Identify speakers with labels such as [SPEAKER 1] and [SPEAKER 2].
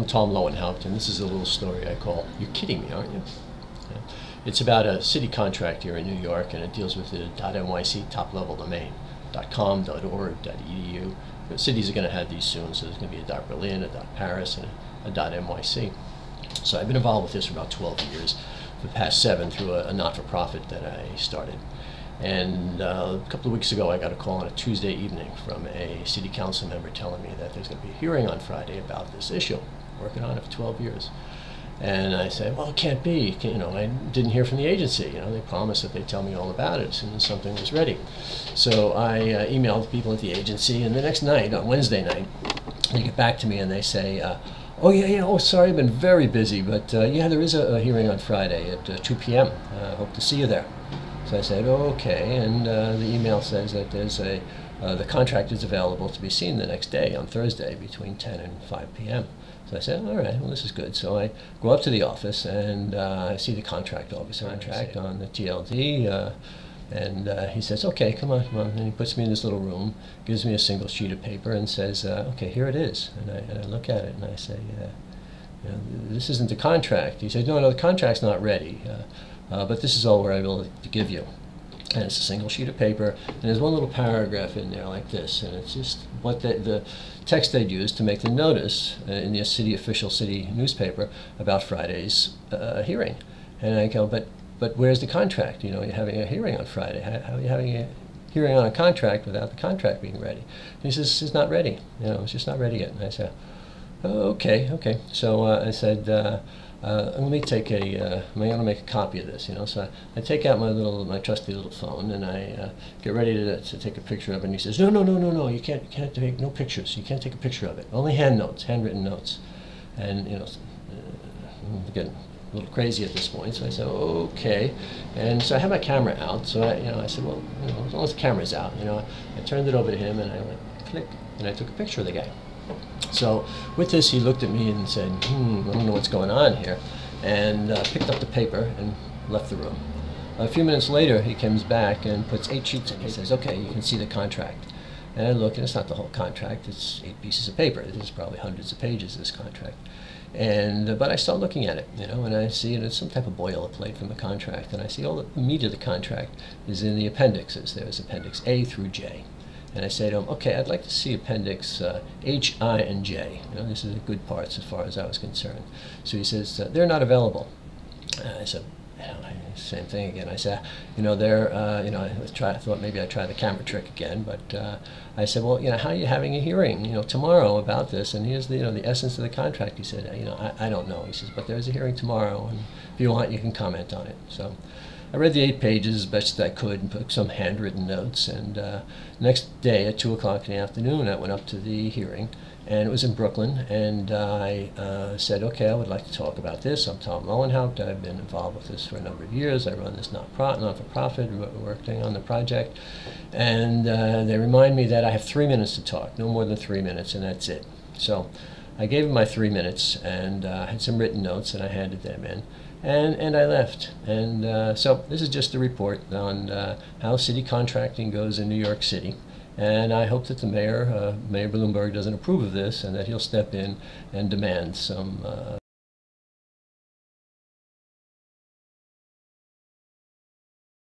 [SPEAKER 1] Tom Lowenhaupt, and this is a little story I call "You're Kidding Me, Aren't You?" Yeah. It's about a city contract here in New York, and it deals with the .nyc top-level domain, .com, .org, .edu. But cities are going to have these soon, so there's going to be a .Berlin, a .Paris, and a .nyc. So I've been involved with this for about 12 years, for the past 7 through a not-for-profit that I started. And a couple of weeks ago I got a call on a Tuesday evening from a city council member telling me that there's going to be a hearing on Friday about this issue. Working on it for 12 years. And I said, well, it can't be. I didn't hear from the agency. They promised that they'd tell me all about it as soon as something was ready. So I emailed the people at the agency, and the next night, on Wednesday night, they get back to me and they say, oh yeah, oh sorry, I've been very busy, but yeah, there is a hearing on Friday at 2 p.m. Hope to see you there. So I said, oh, okay, and the email says that there's the contract is available to be seen the next day, on Thursday, between 10 and 5 p.m. So I said, all right, well, this is good. So I go up to the office, and I see the contract officer on the TLD, and he says, okay, come on. And he puts me in this little room, gives me a single sheet of paper, and says, okay, here it is. And I look at it, and I say, this isn't the contract. He said, no, the contract's not ready. But this is all we're able to give you. And it's a single sheet of paper, and there's one little paragraph in there like this, and it's just what the text they'd use to make the notice in the official city newspaper about Friday's hearing. And I go, but where's the contract? You're having a hearing on Friday. How are you having a hearing on a contract without the contract being ready? And he says, it's not ready. It's just not ready yet. And I said, oh, okay. So I said, let me take I'm going to make a copy of this, So I take out my trusty little phone, and I get ready to take a picture of it. And he says, no, you can't take no pictures. You can't take a picture of it. Only handwritten notes. And I'm getting a little crazy at this point. So I said, okay. And so I had my camera out. So I said, well, as long as the camera's out, I turned it over to him, and I went click, and I took a picture of the guy. So with this, he looked at me and said, I don't know what's going on here, and picked up the paper and left the room. A few minutes later, he comes back and puts 8 sheets in. He says, okay, you can see the contract. And I look, and it's not the whole contract. It's 8 pieces of paper. There's probably hundreds of pages, this contract. But I start looking at it, and I see it as some type of boilerplate from the contract, and I see all the meat of the contract is in the appendixes. There's Appendix A through J. And I say to him, okay, I'd like to see Appendix H, I, and J. This is the good parts as far as I was concerned. So he says, they're not available. I said, same thing again. I said, they're, I thought maybe I'd try the camera trick again, but I said, well, how are you having a hearing, tomorrow about this? And here's the essence of the contract. He said, I don't know. He says, but there's a hearing tomorrow, and if you want, you can comment on it. So I read the 8 pages as best I could and put some handwritten notes, and next day at 2 o'clock in the afternoon I went up to the hearing, and it was in Brooklyn, and I said, okay, I would like to talk about this. I'm Tom Lowenhaupt. I've been involved with this for a number of years. I run this not-for-profit, working on the project, and they remind me that I have 3 minutes to talk, no more than 3 minutes, and that's it. So I gave them my 3 minutes, and had some written notes, and I handed them in. And I left. And so this is just a report on how city contracting goes in New York City. And I hope that the Mayor Bloomberg, doesn't approve of this, and that he'll step in and demand some